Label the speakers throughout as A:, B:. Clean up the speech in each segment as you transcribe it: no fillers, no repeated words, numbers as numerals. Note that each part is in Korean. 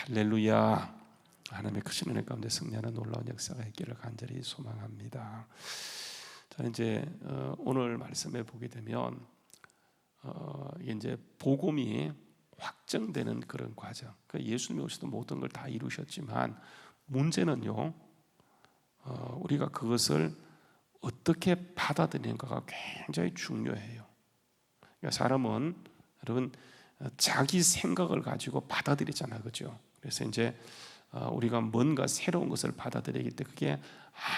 A: 할렐루야. 하나님의 크신 은혜 가운데 승리하는 놀라운 역사가 있기를 간절히 소망합니다. 자, 이제 오늘 말씀에 보게 되면 이제 복음이 확정되는 그런 과정. 그러니까 예수님이 오셔도 모든 걸 다 이루셨지만 문제는요, 우리가 그것을 어떻게 받아들이는가가 굉장히 중요해요. 그러니까 사람은 여러분 자기 생각을 가지고 받아들이잖아요, 그렇죠? 그래서 이제 우리가 뭔가 새로운 것을 받아들이기 때문에 그게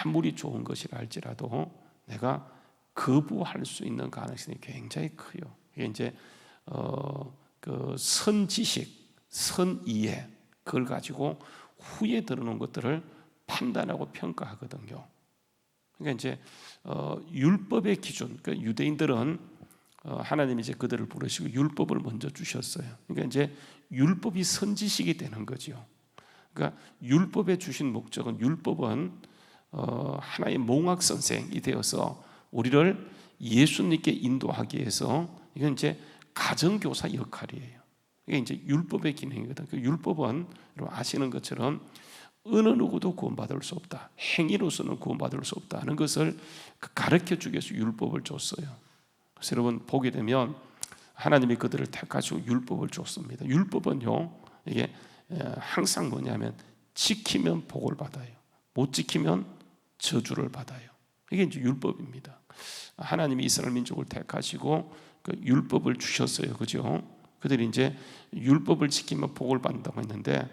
A: 아무리 좋은 것이라 할지라도 내가 거부할 수 있는 가능성이 굉장히 커요. 이게 이제 그 선지식, 선이해 그걸 가지고 후에 들어놓은 것들을 판단하고 평가하거든요. 그러니까 이제 율법의 기준, 그러니까 유대인들은 하나님이 이제 그들을 부르시고 율법을 먼저 주셨어요. 그러니까 이제 율법이 선지식이 되는 거죠. 그러니까 율법에 주신 목적은, 율법은 하나의 몽학 선생이 되어서 우리를 예수님께 인도하기 위해서, 이건 이제 가정교사 역할이에요. 이게 이제 율법의 기능이거든. 그 율법은 여러분 아시는 것처럼 어느 누구도 구원받을 수 없다, 행위로서는 구원받을 수 없다는 것을 가르쳐 주기 위해서 율법을 줬어요. 그래서 여러분 보게 되면 하나님이 그들을 택하시고 율법을 줬습니다. 율법은요, 이게 항상 뭐냐면 지키면 복을 받아요, 못 지키면 저주를 받아요. 이게 이제 율법입니다. 하나님이 이스라엘 민족을 택하시고 그 율법을 주셨어요, 그죠? 그들이 이제 율법을 지키면 복을 받는다고 했는데,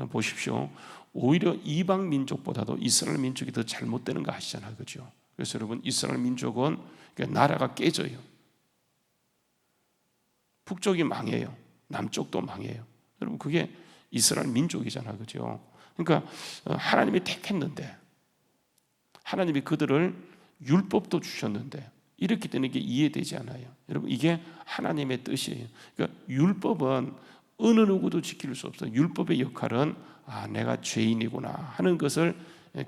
A: 보십시오. 오히려 이방 민족보다도 이스라엘 민족이 더 잘못되는 거 아시잖아요, 그죠? 그래서 여러분 이스라엘 민족은 나라가 깨져요. 북쪽이 망해요, 남쪽도 망해요. 여러분 그게 이스라엘 민족이잖아요, 그죠? 그러니까 하나님이 택했는데, 하나님이 그들을 율법도 주셨는데 이렇게 되는 게 이해되지 않아요. 여러분 이게 하나님의 뜻이에요. 그러니까 율법은 어느 누구도 지킬 수 없어요. 율법의 역할은 내가 죄인이구나 하는 것을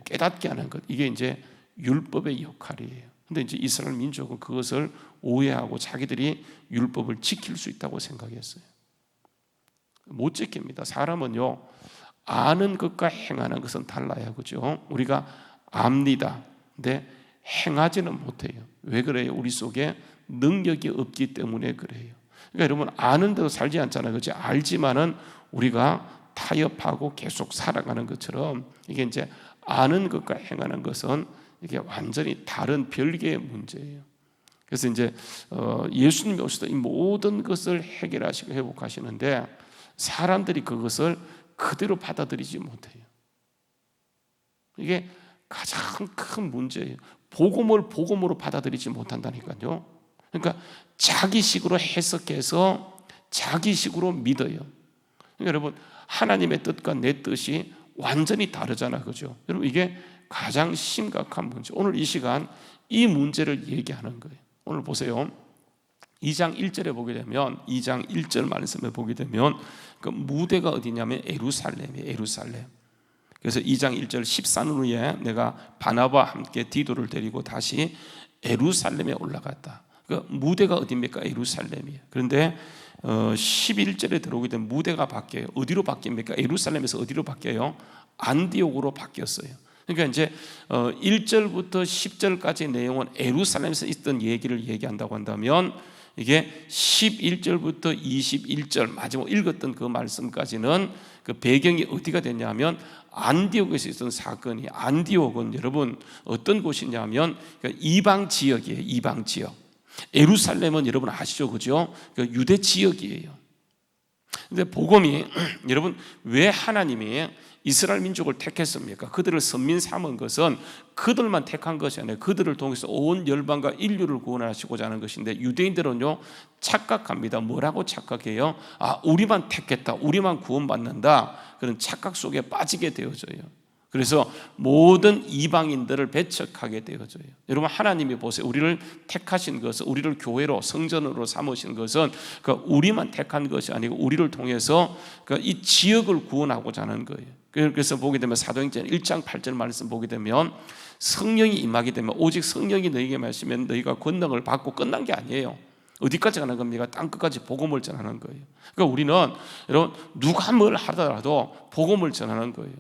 A: 깨닫게 하는 것, 이게 이제 율법의 역할이에요. 근데 이제 이스라엘 민족은 그것을 오해하고 자기들이 율법을 지킬 수 있다고 생각했어요. 못 지킵니다. 사람은요, 아는 것과 행하는 것은 달라요, 그죠? 우리가 압니다. 근데 행하지는 못해요. 왜 그래요? 우리 속에 능력이 없기 때문에 그래요. 그러니까 여러분 아는 대로 살지 않잖아요, 그렇지? 알지만은 우리가 타협하고 계속 살아가는 것처럼, 이게 이제 아는 것과 행하는 것은 이게 완전히 다른 별개의 문제예요. 그래서 이제 예수님이 오셔서 이 모든 것을 해결하시고 회복하시는데 사람들이 그것을 그대로 받아들이지 못해요. 이게 가장 큰 문제예요. 복음을 복음으로 받아들이지 못한다니까요. 그러니까 자기식으로 해석해서 자기식으로 믿어요. 그러니까 여러분 하나님의 뜻과 내 뜻이 완전히 다르잖아요, 그죠? 여러분 이게 가장 심각한 문제. 오늘 이 시간 이 문제를 얘기하는 거예요. 오늘 보세요. 2장 1절에 보게 되면, 2장 1절 말씀에 보게 되면 그 무대가 어디냐면 예루살렘이에요, 예루살렘. 그래서 2장 1절 14년 후에 내가 바나바와 함께 디도를 데리고 다시 예루살렘에 올라갔다. 그 무대가 어디입니까? 예루살렘이에요. 그런데 11절에 들어오게 되면 무대가 바뀌어요. 어디로 바뀝니까? 예루살렘에서 어디로 바뀌어요? 안디옥으로 바뀌었어요. 그러니까 이제 1절부터 10절까지의 내용은 예루살렘에서 있던 얘기를 얘기한다고 한다면, 이게 11절부터 21절 마지막 읽었던 그 말씀까지는 그 배경이 어디가 됐냐면 안디옥에서 있었던 사건이, 안디옥은 여러분 어떤 곳이냐면 이방 지역이에요, 이방 지역. 예루살렘은 여러분 아시죠, 그죠? 유대 지역이에요. 근데 복음이 여러분 왜 하나님이 이스라엘 민족을 택했습니까? 그들을 선민 삼은 것은 그들만 택한 것이 아니에요. 그들을 통해서 온 열방과 인류를 구원하시고자 하는 것인데, 유대인들은요 착각합니다. 뭐라고 착각해요? 우리만 택했다, 우리만 구원받는다, 그런 착각 속에 빠지게 되어져요. 그래서 모든 이방인들을 배척하게 되어져요. 여러분 하나님이 보세요. 우리를 택하신 것은, 우리를 교회로 성전으로 삼으신 것은 우리만 택한 것이 아니고 우리를 통해서 이 지역을 구원하고자 하는 거예요. 그래서 보게 되면 사도행전 1장 8절 말씀 보게 되면 성령이 임하게 되면, 오직 성령이 너희에게 마시면 너희가 권능을 받고 끝난 게 아니에요. 어디까지 가는 겁니까? 땅끝까지 복음을 전하는 거예요. 그러니까 우리는 여러분 누가 뭘 하더라도 복음을 전하는 거예요.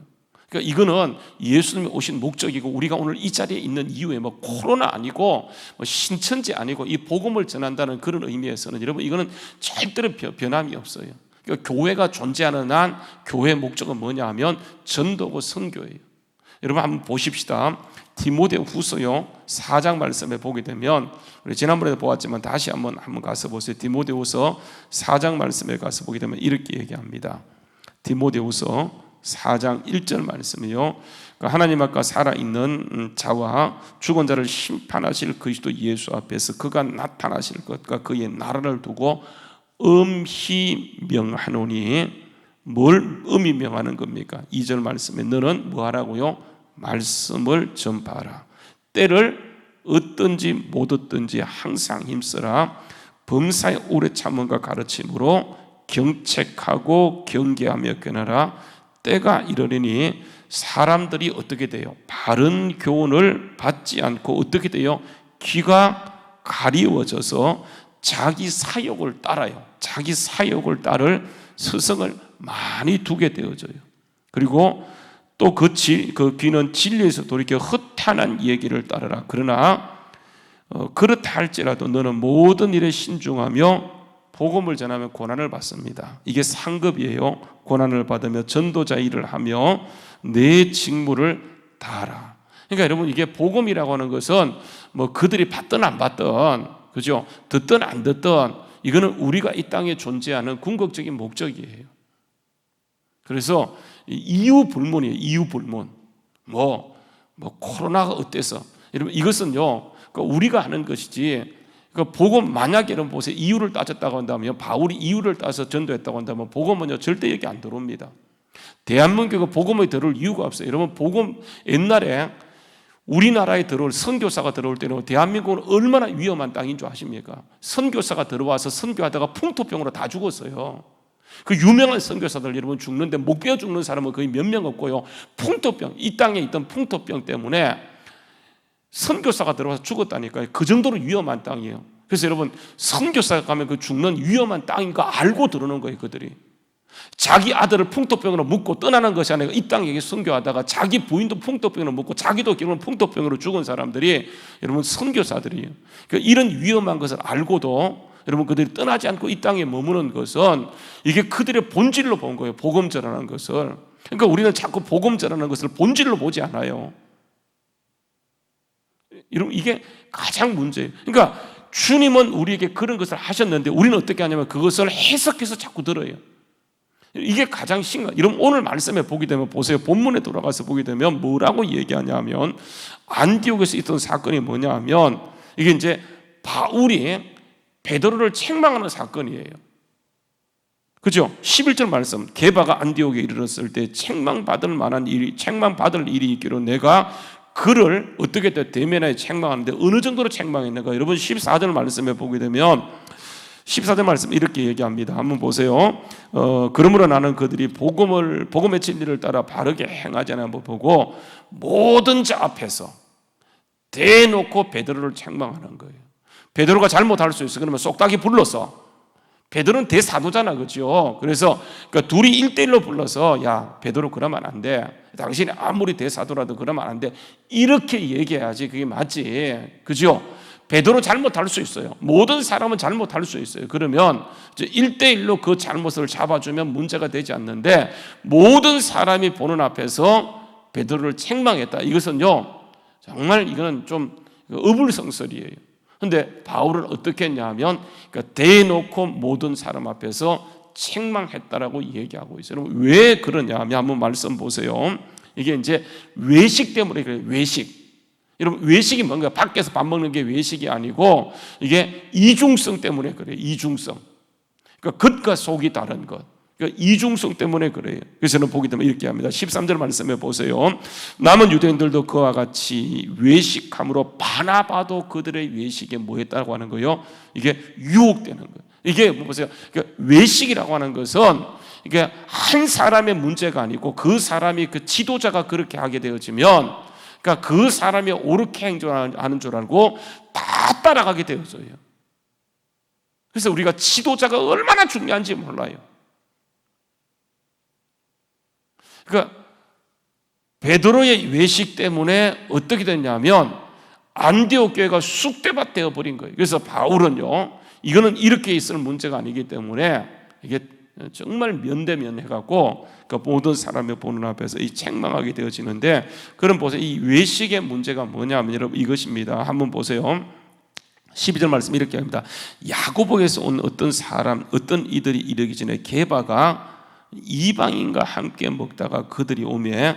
A: 그러니까 이거는 예수님이 오신 목적이고 우리가 오늘 이 자리에 있는 이유에 뭐 코로나 아니고 뭐 신천지 아니고 이 복음을 전한다는 그런 의미에서는 여러분 이거는 절대로 변함이 없어요. 그러니까 교회가 존재하는 한 교회의 목적은 뭐냐 하면 전도고 선교예요. 여러분 한번 보십시다. 디모데후서요 4장 말씀에 보게 되면 우리 지난번에도 보았지만 다시 한번 가서 보세요. 디모데후서 4장 말씀에 가서 보게 되면 이렇게 얘기합니다. 디모데후서 4장 1절 말씀이요. 하나님 앞과 살아있는 자와 죽은 자를 심판하실 그리스도 예수 앞에서 그가 나타나실 것과 그의 나라를 두고 엄히 명하노니, 뭘 엄히 명하는 겁니까? 2절 말씀에 너는 뭐 하라고요? 말씀을 전파하라. 때를 얻든지 못 얻든지 항상 힘쓰라. 범사의 오래 참음과 가르침으로 경책하고 경계하며 견하라. 때가 이르리니 사람들이 어떻게 돼요? 바른 교훈을 받지 않고 어떻게 돼요? 귀가 가리워져서 자기 사욕을 따라요. 자기 사욕을 따를 스승을 많이 두게 되어져요. 그리고 또 그 귀는 진리에서 돌이켜 허탄한 얘기를 따르라. 그러나 그렇다 할지라도 너는 모든 일에 신중하며 복음을 전하면 고난을 받습니다. 이게 상급이에요. 고난을 받으며 전도자 일을 하며 내 직무를 다하라. 그러니까 여러분 이게 복음이라고 하는 것은 뭐 그들이 받든 안 받든, 그죠? 듣든 안 듣든 이거는 우리가 이 땅에 존재하는 궁극적인 목적이에요. 그래서 이유 불문이에요. 이유 불문. 뭐 코로나가 어때서? 여러분 이것은요 우리가 하는 것이지. 복음 만약에 여러분 보세요. 이유를 따졌다고 한다면 바울이 이유를 따서 전도했다고 한다면 복음은요 절대 여기 안 들어옵니다. 대한민국에 복음에 들어올 이유가 없어요. 여러분 복음 옛날에 우리나라에 들어올 선교사가 들어올 때는 대한민국은 얼마나 위험한 땅인 줄 아십니까? 선교사가 들어와서 선교하다가 풍토병으로 다 죽었어요. 그 유명한 선교사들 여러분 죽는데 목 베어 죽는 사람은 거의 몇 명 없고요. 풍토병, 이 땅에 있던 풍토병 때문에 선교사가 들어와서 죽었다니까요. 그 정도로 위험한 땅이에요. 그래서 여러분 선교사가 가면 그 죽는 위험한 땅인 거 알고 들어오는 거예요. 그들이 자기 아들을 풍토병으로 묻고 떠나는 것이 아니라 이 땅에 선교하다가 자기 부인도 풍토병으로 묻고 자기도 결국은 풍토병으로 죽은 사람들이 여러분 선교사들이에요. 그러니까 이런 위험한 것을 알고도 여러분 그들이 떠나지 않고 이 땅에 머무는 것은 이게 그들의 본질로 본 거예요. 복음 전하는 것을. 그러니까 우리는 자꾸 복음 전하는 것을 본질로 보지 않아요. 여러분 이게 가장 문제예요. 그러니까 주님은 우리에게 그런 것을 하셨는데 우리는 어떻게 하냐면 그것을 해석해서 자꾸 들어요. 이게 가장 심각. 여러분 오늘 말씀에 보게 되면 보세요. 본문에 돌아가서 보게 되면 뭐라고 얘기하냐면 안디옥에서 있던 사건이 뭐냐면 이게 이제 바울이 베드로를 책망하는 사건이에요. 그죠? 11절 말씀. 게바가 안디옥에 이르렀을 때 책망받을 일이 있기로 내가 그를 어떻게 대면하여 책망하는데 어느 정도로 책망했는가? 여러분 14절 말씀에 보게 되면 14절 말씀 이렇게 얘기합니다. 한번 보세요. 그러므로 나는 그들이 복음의 진리를 따라 바르게 행하지 않은 법 보고 모든 자 앞에서 대놓고 베드로를 책망하는 거예요. 베드로가 잘못할 수 있어. 그러면 쏙닥이 불러서. 베드로는 대사도잖아, 그렇죠? 그래서 둘이 1대1로 불러서 야 베드로 그러면 안 돼. 당신이 아무리 대사도라도 그러면 안 돼. 이렇게 얘기해야지 그게 맞지, 그죠? 베드로 잘못할 수 있어요. 모든 사람은 잘못할 수 있어요. 그러면 1대1로 그 잘못을 잡아주면 문제가 되지 않는데 모든 사람이 보는 앞에서 베드로를 책망했다. 이것은요 정말 이거는 좀 어불성설이에요. 그런데 바울은 어떻게 했냐면 대놓고 모든 사람 앞에서 책망했다라고 얘기하고 있어요. 여러분 왜 그러냐 하면 한번 말씀 보세요. 이게 이제 외식 때문에 그래요. 외식. 여러분 외식이 뭔가 밖에서 밥 먹는 게 외식이 아니고 이게 이중성 때문에 그래요. 이중성. 그러니까 겉과 속이 다른 것. 그러니까 이중성 때문에 그래요. 그래서 저는 보게 되면 이렇게 합니다. 13절 말씀해 보세요. 남은 유대인들도 그와 같이 외식함으로 바나바도 그들의 외식에 뭐했다고 하는 거예요? 이게 유혹되는 거예요. 이게 뭐 보세요. 그러니까 외식이라고 하는 것은 이게 한 사람의 문제가 아니고 그 사람이 그 지도자가 그렇게 하게 되어지면 그러니까 그 사람이 옳게 행동하는 줄 알고 다 따라가게 되어져요. 그래서 우리가 지도자가 얼마나 중요한지 몰라요. 그러니까 베드로의 외식 때문에 어떻게 됐냐면 안디옥 교회가 쑥대밭 되어 버린 거예요. 그래서 바울은요, 이거는 이렇게 있을 문제가 아니기 때문에 이게 정말 면대면해갖고 그 모든 사람의 보는 앞에서 이 책망하게 되어지는데, 그럼 보세요. 이 외식의 문제가 뭐냐면 여러분 이것입니다. 한번 보세요. 12절 말씀 이렇게 합니다. 야고보에서 온 어떤 사람, 어떤 이들이 이르기 전에 게바가 이방인과 함께 먹다가 그들이 오매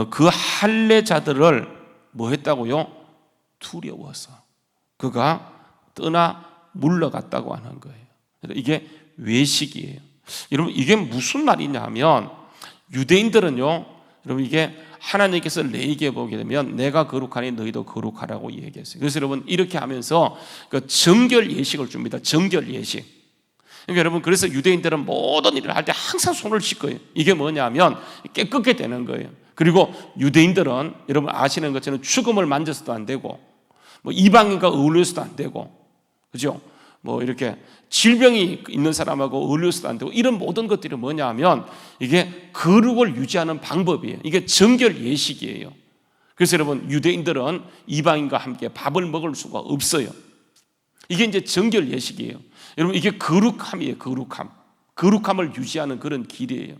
A: 그 할례자들을 뭐 했다고요? 두려워서 그가 떠나 물러갔다고 하는 거예요. 이게 외식이에요. 여러분 이게 무슨 말이냐 하면, 유대인들은요, 여러분 이게 하나님께서 레위기에 보게 되면 내가 거룩하니 너희도 거룩하라고 얘기했어요. 그래서 여러분 이렇게 하면서 그 정결 예식을 줍니다. 정결 예식. 그러니까 여러분, 그래서 유대인들은 모든 일을 할 때 항상 손을 씻고요. 이게 뭐냐면 깨끗게 되는 거예요. 그리고 유대인들은 여러분 아시는 것처럼 죽음을 만져서도 안 되고, 뭐 이방인과 어울려서도 안 되고, 그죠? 뭐 이렇게 질병이 있는 사람하고 어울려서도 안 되고, 이런 모든 것들이 뭐냐면 이게 거룩을 유지하는 방법이에요. 이게 정결 예식이에요. 그래서 여러분 유대인들은 이방인과 함께 밥을 먹을 수가 없어요. 이게 이제 정결 예식이에요. 여러분 이게 거룩함이에요. 거룩함을 유지하는 그런 길이에요.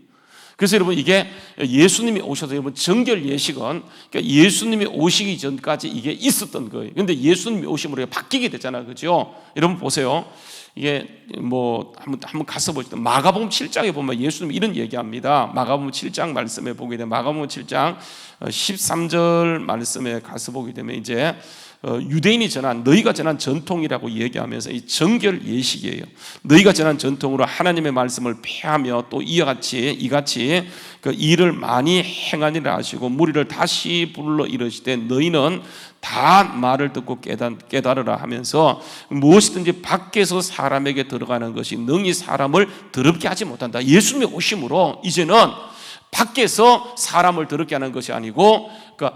A: 그래서 여러분 이게 예수님이 오셔서, 여러분 정결 예식은 그러니까 예수님이 오시기 전까지 이게 있었던 거예요. 그런데 예수님이 오심으로 바뀌게 되잖아요, 그죠? 여러분 보세요. 이게 뭐 한번 가서 보시죠. 마가복음 7장에 보면 예수님이 이런 얘기합니다. 마가복음 7장 말씀에 보게 되면, 마가복음 7장 13절 말씀에 가서 보게 되면 이제 유대인이 전한, 너희가 전한 전통이라고 얘기하면서 이 정결 예식이에요. 너희가 전한 전통으로 하나님의 말씀을 폐하며 또 이같이 그 일을 많이 행하니라 하시고, 무리를 다시 불러 이르시되 너희는 다 말을 듣고 깨달으라 하면서, 무엇이든지 밖에서 사람에게 들어가는 것이 능히 사람을 더럽게 하지 못한다. 예수님의 오심으로 이제는 밖에서 사람을 더럽게 하는 것이 아니고 그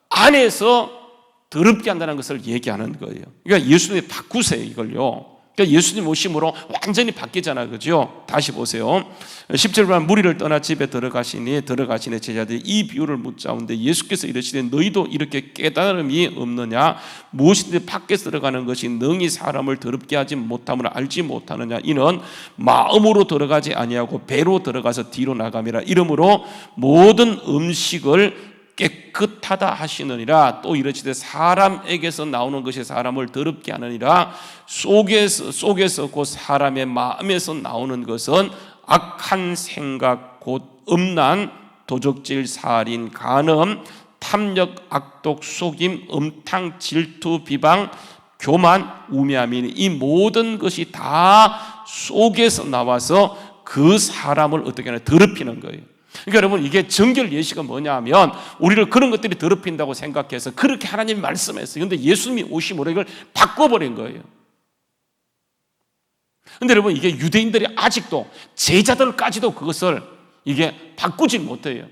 A: 안에서 더럽게 한다는 것을 얘기하는 거예요. 그러니까 예수님이 바꾸세요, 이걸요. 그러니까 예수님 오심으로 완전히 바뀌잖아요, 그죠? 다시 보세요. 10절에 무리를 떠나 집에 들어가시니 제자들이 이 비유를 묻자온데, 예수께서 이르시되 너희도 이렇게 깨달음이 없느냐? 무엇이든지 밖에서 들어가는 것이 능히 사람을 더럽게 하지 못함을 알지 못하느냐? 이는 마음으로 들어가지 아니하고 배로 들어가서 뒤로 나감이라. 이러므로 모든 음식을 깨끗하다 하시느니라. 또 이르시되 사람에게서 나오는 것이 사람을 더럽게 하느니라. 속에서 곧 사람의 마음에서 나오는 것은 악한 생각, 곧 음란, 도적질, 살인, 간음, 탐욕, 악독, 속임, 음탕, 질투, 비방, 교만, 우매함이니 이 모든 것이 다 속에서 나와서 그 사람을 어떻게 하나 더럽히는 거예요. 그러니까 여러분 이게 정결 예식은 뭐냐 하면, 우리를 그런 것들이 더럽힌다고 생각해서 그렇게 하나님이 말씀했어요. 그런데 예수님이 오심으로 이걸 바꿔버린 거예요. 그런데 여러분 이게 유대인들이 아직도, 제자들까지도 그것을 이게 바꾸지 못해요.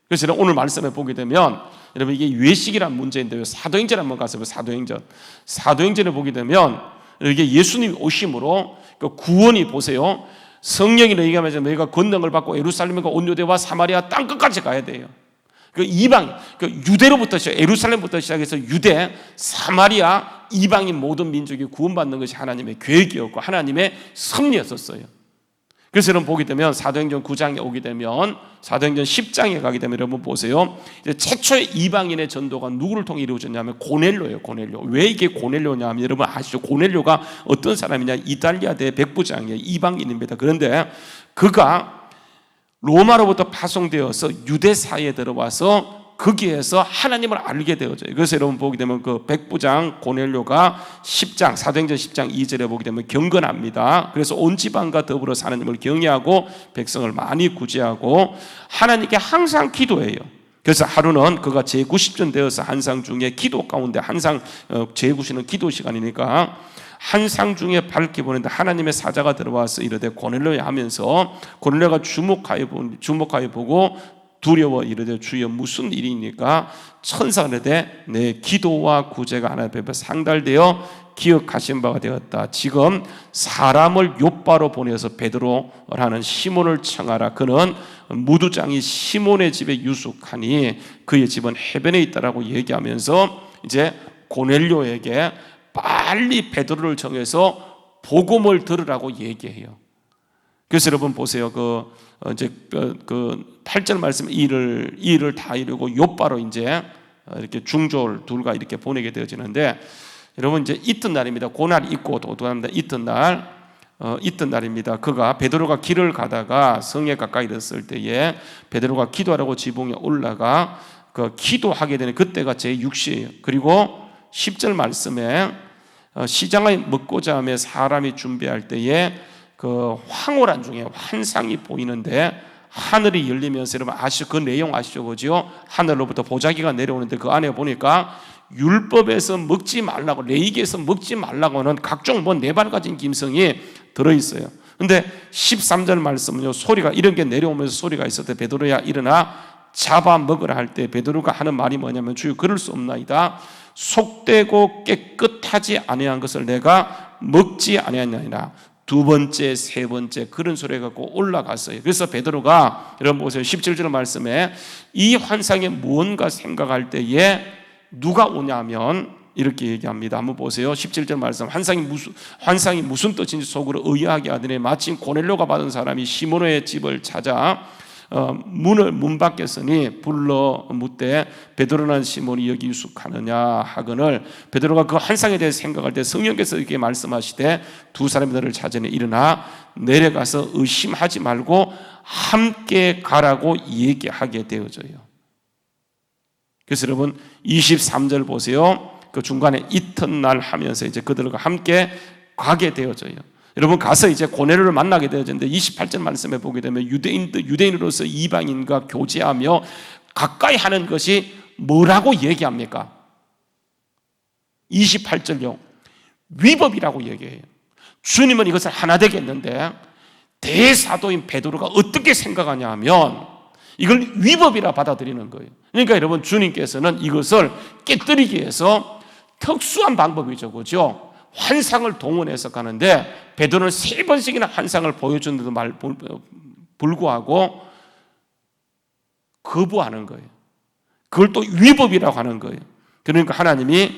A: 그래서 오늘 말씀에 보게 되면 여러분 이게 외식이란 문제인데요, 사도행전 한번 가서 사도행전에 보게 되면 이게 예수님이 오심으로 그 구원이, 보세요, 성령이 너희가 말하자면 너희가 권능을 받고 예루살렘과 온 유대와 사마리아 땅끝까지 가야 돼요. 그 이방, 그 유대로부터 예루살렘부터 시작해서 유대, 사마리아, 이방인 모든 민족이 구원받는 것이 하나님의 계획이었고 하나님의 섭리였었어요. 그래서 여러분 보게 되면 사도행전 9장에 오게 되면, 사도행전 10장에 가게 되면 여러분 보세요. 이제 최초의 이방인의 전도가 누구를 통해 이루어졌냐면 고넬료예요. 고넬료. 왜 이게 고넬료냐면 여러분 아시죠? 고넬료가 어떤 사람이냐? 이탈리아 대 백부장이에요. 이방인입니다. 그런데 그가 로마로부터 파송되어서 유대사에 들어와서 거기에서 하나님을 알게 되어져요. 그래서 여러분 보게 되면 그 백부장 고넬료가 10장, 사도행전 10장 2절에 보게 되면 경건합니다. 그래서 온 지방과 더불어 하나님을 경외하고 백성을 많이 구제하고 하나님께 항상 기도해요. 그래서 하루는 그가 제90전 되어서 한상 중에 기도 가운데, 한상 제90은 기도 시간이니까 한상 중에 밝게 보는데 하나님의 사자가 들어와서 이르되 고넬료야 하면서, 고넬료가 주목하여 보고 두려워 이르되 주여 무슨 일이니까? 천사가 이르되 내 기도와 구제가 하나님 앞에 상달되어 기억하신 바가 되었다. 지금 사람을 욥바로 보내서 베드로라는 시몬을 청하라. 그는 무두장이 시몬의 집에 유숙하니 그의 집은 해변에 있다라고 얘기하면서 이제 고넬료에게 빨리 베드로를 정해서 복음을 들으라고 얘기해요. 그래서 여러분 보세요. 이제 8절 말씀 일을 다 이루고 욥바로 이제 이렇게 중졸 둘과 이렇게 보내게 되어지는데, 여러분 이제 이튿날입니다. 고날 있고 도도합니다. 이튿날입니다. 베드로가 길을 가다가 성에 가까이 됐을 때에 베드로가 기도하라고 지붕에 올라가 기도하게 되는 그때가 제6시예요. 그리고 10절 말씀에 시장을 먹고자 하며 사람이 준비할 때에 황홀한 중에 환상이 보이는데 하늘이 열리면서, 여러분 그 내용 아시죠? 그죠? 하늘로부터 보자기가 내려오는데 그 안에 보니까 율법에서 먹지 말라고, 레위기에서 먹지 말라고는 각종 네발 가진 짐승이 들어있어요. 근데 13절 말씀은요, 소리가 이런 게 내려오면서 소리가 있을 때 베드로야 일어나 잡아 먹으라 할 때 베드로가 하는 말이 뭐냐면, 주여 그럴 수 없나이다. 속되고 깨끗하지 아니한 것을 내가 먹지 아니하느니라. 두 번째, 세 번째 그런 소리 갖고 올라갔어요. 그래서 베드로가, 여러분 보세요. 17절 말씀에 이 환상에 무언가 생각할 때에 누가 오냐면 이렇게 얘기합니다. 한번 보세요. 17절 말씀, 환상이 무슨 뜻인지 속으로 의아하게 하더니 마침 고넬료가 받은 사람이 시몬의 집을 찾아 문 밖에 서니 불러 묻되 베드로는 시몬이 여기 유숙하느냐 하거늘, 베드로가 그 환상에 대해 생각할 때 성령께서 이렇게 말씀하시되 두 사람이 너를 찾으니 일어나 내려가서 의심하지 말고 함께 가라고 얘기하게 되어져요. 그래서 여러분 23절 보세요. 그 중간에 이튿날 하면서 이제 그들과 함께 가게 되어져요. 여러분 가서 이제 고넬료를 만나게 되어졌는데 28절 말씀에 보게 되면 유대인으로서 이방인과 교제하며 가까이 하는 것이 뭐라고 얘기합니까? 28절요. 위법이라고 얘기해요. 주님은 이것을 하나 되게 했는데 대사도인 베드로가 어떻게 생각하냐 하면 이걸 위법이라 받아들이는 거예요. 그러니까 여러분 주님께서는 이것을 깨뜨리기 위해서 특수한 방법이죠. 그렇죠? 환상을 동원해서 가는데 베드로는 3번씩이나 환상을 보여주는데도 불구하고 거부하는 거예요. 그걸 또 위법이라고 하는 거예요. 그러니까 하나님이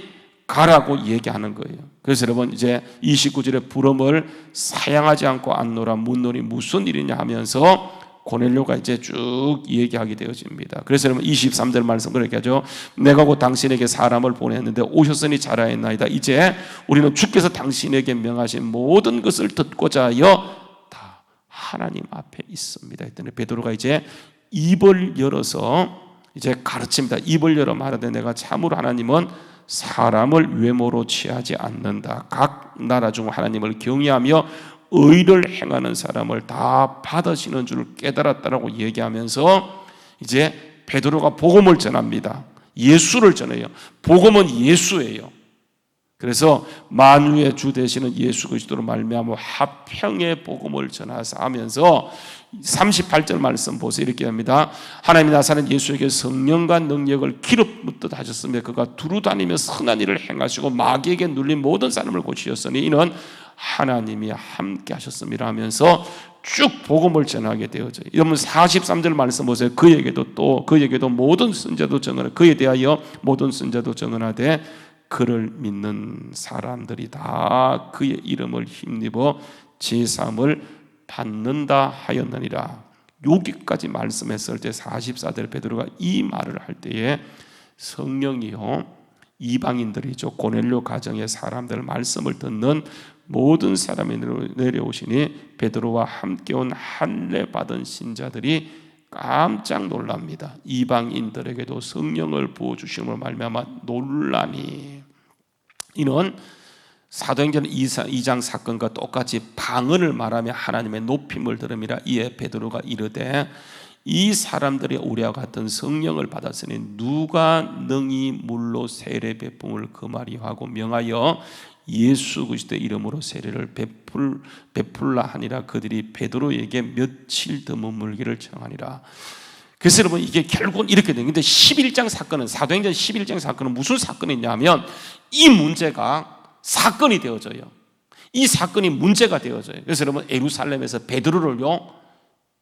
A: 가라고 얘기하는 거예요. 그래서 여러분 이제 29절에 부름을 사양하지 않고 안노라 묻노니 무슨 일이냐 하면서 고넬료가 이제 쭉 얘기하게 되어집니다. 그래서 여러분 23절 말씀 그렇게 하죠. 내가 곧 당신에게 사람을 보냈는데 오셨으니 잘하였나이다. 이제 우리는 주께서 당신에게 명하신 모든 것을 듣고자 하여 다 하나님 앞에 있습니다. 했더니 베드로가 이제 입을 열어서 이제 가르칩니다. 입을 열어 말하되 내가 참으로 하나님은 사람을 외모로 취하지 않는다. 각 나라 중 하나님을 경외하며 의를 행하는 사람을 다 받으시는 줄 깨달았다라고 얘기하면서 이제 베드로가 복음을 전합니다. 예수를 전해요. 복음은 예수예요. 그래서 만유의 주 되시는 예수 그리스도로 말미암아 화평의 복음을 전하사 하면서 38절 말씀 보세요. 이렇게 합니다. 하나님이 나사는 예수에게 성령과 능력을 기름붓듯 하셨으며 그가 두루다니며 선한 일을 행하시고 마귀에게 눌린 모든 사람을 고치셨으니 이는 하나님이 함께 하셨습니다 하면서 쭉 복음을 전하게 되어져요. 여러분 43절 말씀 보세요. 그에게도 모든 선자도 증언하되 그에 대하여 모든 선자도 증언하되 그를 믿는 사람들이 다 그의 이름을 힘입어 제사함을 받는다 하였느니라. 여기까지 말씀했을 때 44절 베드로가 이 말을 할 때에 성령이요 이방인들이죠. 고넬료 가정의 사람들 말씀을 듣는 모든 사람이 내려오시니 베드로와 함께 온 할례 받은 신자들이 깜짝 놀랍니다. 이방인들에게도 성령을 부어주심으로 말미암아 놀라니. 이는 사도행전 2장 사건과 똑같이 방언을 말하며 하나님의 높임을 들음이라. 이에 베드로가 이르되 이 사람들이 우리와 같은 성령을 받았으니 누가 능히 물로 세례 베품을 금하리 하고 명하여 예수 그리스도의 이름으로 세례를 베풀라 하니라. 그들이 베드로에게 며칠 더 머물기를 청하니라. 그래서 여러분 이게 결국은 이렇게 된 건데 11장 사건은 사도행전 11장 사건은 무슨 사건이냐면 이 문제가 사건이 되어져요. 이 사건이 문제가 되어져요. 그래서 여러분 예루살렘에서 베드로를요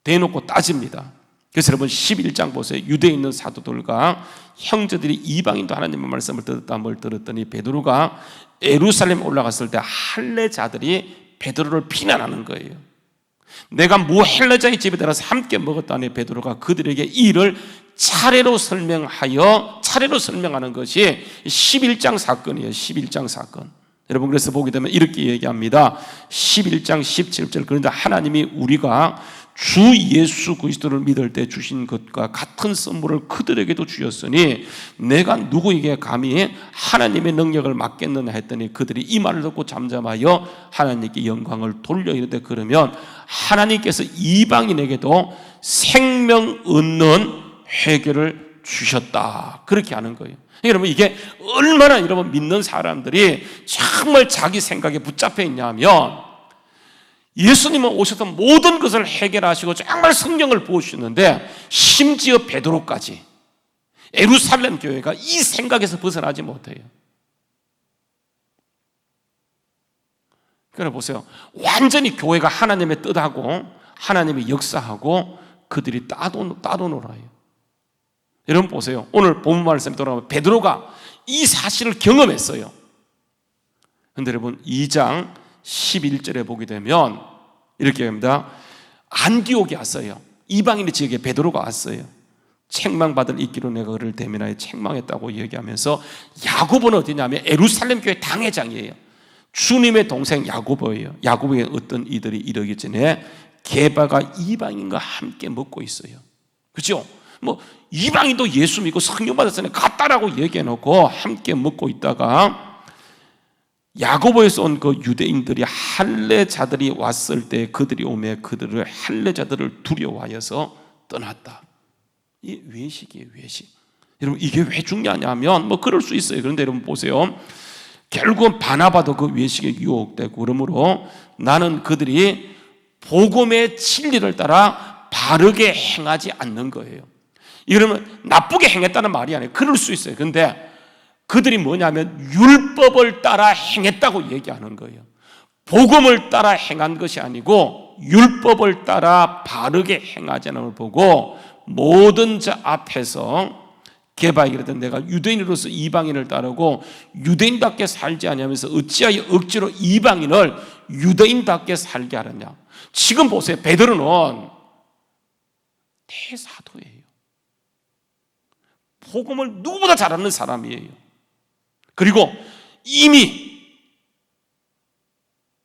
A: 대놓고 따집니다. 그래서 여러분 11장 보세요. 유대에 있는 사도들과 형제들이 이방인도 하나님의 말씀을 듣었다 뭘 들었더니 베드로가 예루살렘에 올라갔을 때 할례자들이 베드로를 비난하는 거예요. 내가 무할례자의 집에 들어서 함께 먹었다니 베드로가 그들에게 이 일을 차례로 설명하는 것이 11장 사건이에요. 11장 사건. 여러분 그래서 보게 되면 이렇게 얘기합니다. 11장 17절 그런데 하나님이 우리가 주 예수 그리스도를 믿을 때 주신 것과 같은 선물을 그들에게도 주셨으니 내가 누구에게 감히 하나님의 능력을 맡겠느냐 했더니 그들이 이 말을 듣고 잠잠하여 하나님께 영광을 돌려 이르되 그러면 하나님께서 이방인에게도 생명 얻는 회개를 주셨다. 그렇게 하는 거예요. 여러분 이게 얼마나 여러분 믿는 사람들이 정말 자기 생각에 붙잡혀 있냐면 예수님은 오셔서 모든 것을 해결하시고 정말 성령을 부어주셨는데 심지어 베드로까지 예루살렘 교회가 이 생각에서 벗어나지 못해요. 그래 보세요. 완전히 교회가 하나님의 뜻하고 하나님의 역사하고 그들이 따로놀아요. 여러분 보세요. 오늘 본문 말씀에 돌아가면 베드로가 이 사실을 경험했어요. 그런데 여러분 2장 11절에 보게 되면 이렇게 합니다. 안디옥에 왔어요. 이방인의 지역에 베드로가 왔어요. 책망받을 있기로 내가 그를 대면하여 책망했다고 얘기하면서 야고보는 어디냐면 예루살렘 교회 당회장이에요. 주님의 동생 야고보예요. 야고보에 어떤 이들이 이러기 전에 게바가 이방인과 함께 먹고 있어요. 그렇죠? 뭐 이방인도 예수 믿고 성령 받았으니 갔다라고 얘기해놓고 함께 먹고 있다가 야고보에서 온 그 유대인들이 할례자들이 왔을 때 그들이 오매 그들을 할례자들을 두려워하여서 떠났다. 이 외식이에요, 외식. 여러분 이게 왜 중요하냐면 뭐 그럴 수 있어요. 그런데 여러분 보세요. 결국은 바나바도 그 외식에 유혹되고 그러므로 나는 그들이 복음의 진리를 따라 바르게 행하지 않는 거예요. 이러면 나쁘게 행했다는 말이 아니에요. 그럴 수 있어요. 그런데 그들이 뭐냐면 율법을 따라 행했다고 얘기하는 거예요. 복음을 따라 행한 것이 아니고 율법을 따라 바르게 행하지 않은 걸 보고 모든 자 앞에서 게바에게 이르되 내가 유대인으로서 이방인을 따르고 유대인답게 살지 아니하면서 어찌하여 억지로 이방인을 유대인답게 살게 하느냐. 지금 보세요. 베드로는 대사도예요. 복음을 누구보다 잘 아는 사람이에요. 그리고 이미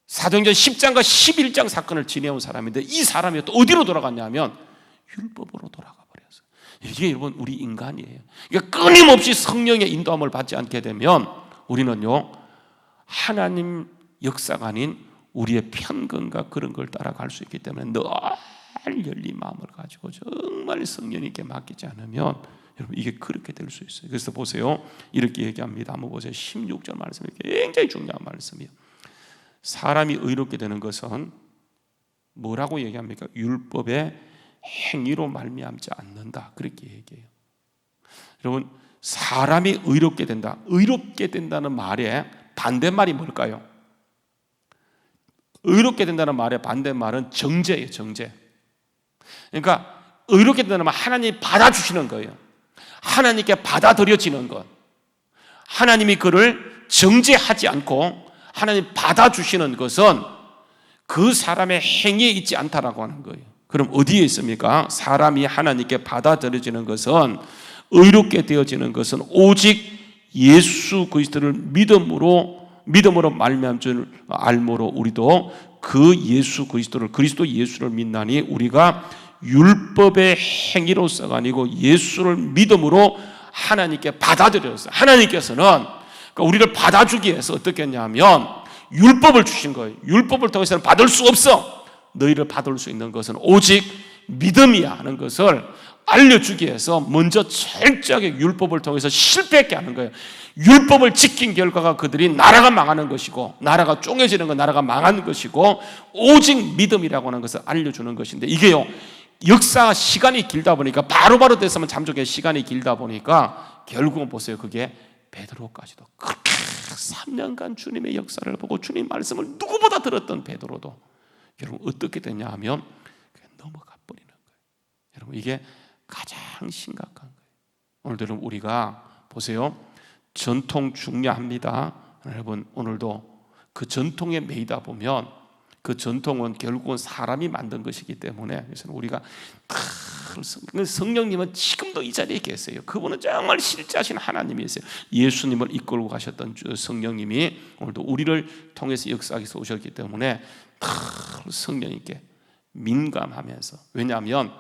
A: 사도행전 10장과 11장 사건을 지내온 사람인데 이 사람이 또 어디로 돌아갔냐면 율법으로 돌아가 버렸어요. 이게 여러분 우리 인간이에요. 그러니까 끊임없이 성령의 인도함을 받지 않게 되면 우리는요 하나님 역사가 아닌 우리의 편견과 그런 걸 따라갈 수 있기 때문에 늘 열린 마음을 가지고 정말 성령님께 맡기지 않으면 여러분 이게 그렇게 될 수 있어요. 그래서 보세요. 이렇게 얘기합니다. 한번 보세요. 16절 말씀이 굉장히 중요한 말씀이에요. 사람이 의롭게 되는 것은 뭐라고 얘기합니까? 율법의 행위로 말미암지 않는다. 그렇게 얘기해요. 여러분 사람이 의롭게 된다. 의롭게 된다는 말의 반대말이 뭘까요? 의롭게 된다는 말의 반대말은 정죄예요. 정죄. 그러니까 의롭게 된다는 말 하나님이 받아주시는 거예요. 하나님께 받아들여지는 것. 하나님이 그를 정죄하지 않고 하나님 받아주시는 것은 그 사람의 행위에 있지 않다라고 하는 거예요. 그럼 어디에 있습니까? 사람이 하나님께 받아들여지는 것은 의롭게 되어지는 것은 오직 예수 그리스도를 믿음으로 말미암은 줄 알므로 우리도 그 예수 그리스도를 그리스도 예수를 믿나니 우리가 율법의 행위로서가 아니고 예수를 믿음으로 하나님께 받아들였어요. 하나님께서는 그러니까 우리를 받아주기 위해서 어떻게 했냐면 율법을 주신 거예요. 율법을 통해서는 받을 수 없어. 너희를 받을 수 있는 것은 오직 믿음이야 하는 것을 알려주기 위해서 먼저 철저하게 율법을 통해서 실패하게 하는 거예요. 율법을 지킨 결과가 그들이 나라가 망하는 것이고 나라가 쪼개지는 것, 나라가 망하는 것이고 오직 믿음이라고 하는 것을 알려주는 것인데 이게요 역사 시간이 길다 보니까 바로바로 됐으면 참 좋게 시간이 길다 보니까 결국은 보세요. 그게 베드로까지도 그렇게 3년간 주님의 역사를 보고 주님 말씀을 누구보다 들었던 베드로도 여러분 어떻게 되냐 하면 그냥 넘어가 버리는 거예요. 여러분 이게 가장 심각한 거예요. 오늘도 여러분 우리가 보세요. 전통 중요합니다. 여러분 오늘도 그 전통에 매이다 보면 그 전통은 결국은 사람이 만든 것이기 때문에 그래서 우리가 성령님은 지금도 이 자리에 계세요. 그분은 정말 실제하신 하나님이세요. 예수님을 이끌고 가셨던 성령님이 오늘도 우리를 통해서 역사하기서 오셨기 때문에 성령님께 민감하면서, 왜냐하면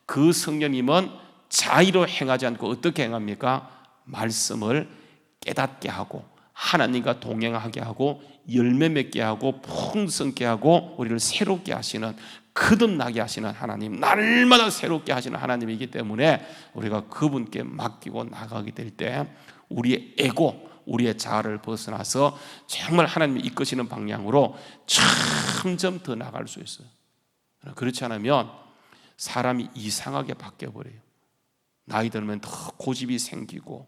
A: 그 성령님은 자의로 행하지 않고 어떻게 행합니까? 말씀을 깨닫게 하고 하나님과 동행하게 하고 열매 맺게 하고 풍성케 하고 우리를 새롭게 하시는, 거듭나게 하시는 하나님, 날마다 새롭게 하시는 하나님이기 때문에 우리가 그분께 맡기고 나가게 될 때 우리의 에고, 우리의 자아를 벗어나서 정말 하나님이 이끄시는 방향으로 점점 더 나갈 수 있어요. 그렇지 않으면 사람이 이상하게 바뀌어버려요. 나이 들면 더 고집이 생기고,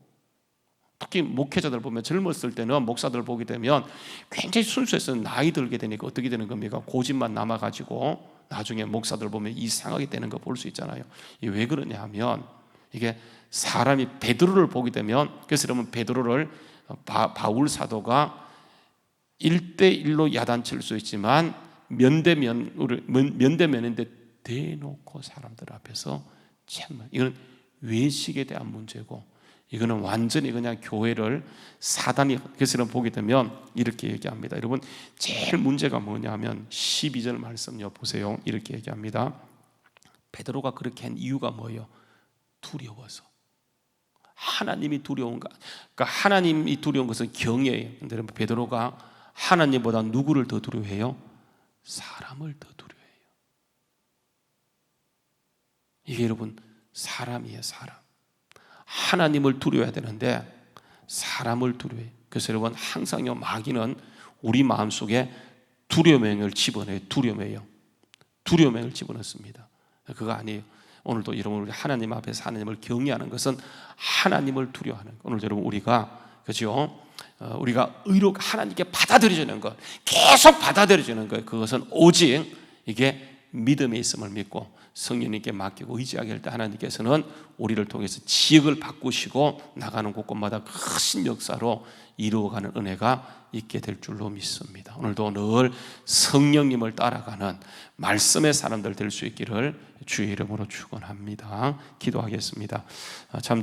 A: 특히 목회자들 보면 젊었을 때는 목사들 보게 되면 굉장히 순수해서 나이 들게 되니까 어떻게 되는 겁니까? 고집만 남아가지고 나중에 목사들 보면 이상하게 되는 거 볼 수 있잖아요. 이게 왜 그러냐 하면 이게 사람이 베드로를 보게 되면, 그래서 여러분 베드로를 바울 사도가 1대1로 야단칠 수 있지만 면대면인데 대놓고 사람들 앞에서 정말 이건 외식에 대한 문제고, 이거는 완전히 그냥 교회를 사단이, 그래서 보게 되면 이렇게 얘기합니다. 여러분 제일 문제가 뭐냐 하면 12절 말씀요 보세요. 이렇게 얘기합니다. 베드로가 그렇게 한 이유가 뭐예요? 두려워서. 하나님이 두려운가? 그러니까 하나님이 두려운 것은 경외예요. 근데 여러분 베드로가 하나님보다 누구를 더 두려워해요? 사람을 더 두려워해요. 이게 여러분 사람이에요. 사람. 하나님을 두려워해야 되는데 사람을 두려워해요. 그래서 여러분 항상요 마귀는 우리 마음속에 두려움을 집어넣어요. 두려움을 집어넣습니다. 그거 아니에요. 오늘도 여러분 우리 하나님 앞에서 하나님을 경외하는 것은 하나님을 두려워하는 거예요. 오늘 여러분 우리가 그죠? 우리가 의로 하나님께 받아들여지는 것, 계속 받아들여지는 거예요. 그것은 오직 이게 믿음에 있음을 믿고 성령님께 맡기고 의지하게 할 때 하나님께서는 우리를 통해서 지역을 바꾸시고 나가는 곳곳마다 크신 역사로 이루어가는 은혜가 있게 될 줄로 믿습니다. 오늘도 늘 성령님을 따라가는 말씀의 사람들 될 수 있기를 주의 이름으로 축원합니다. 기도하겠습니다. 참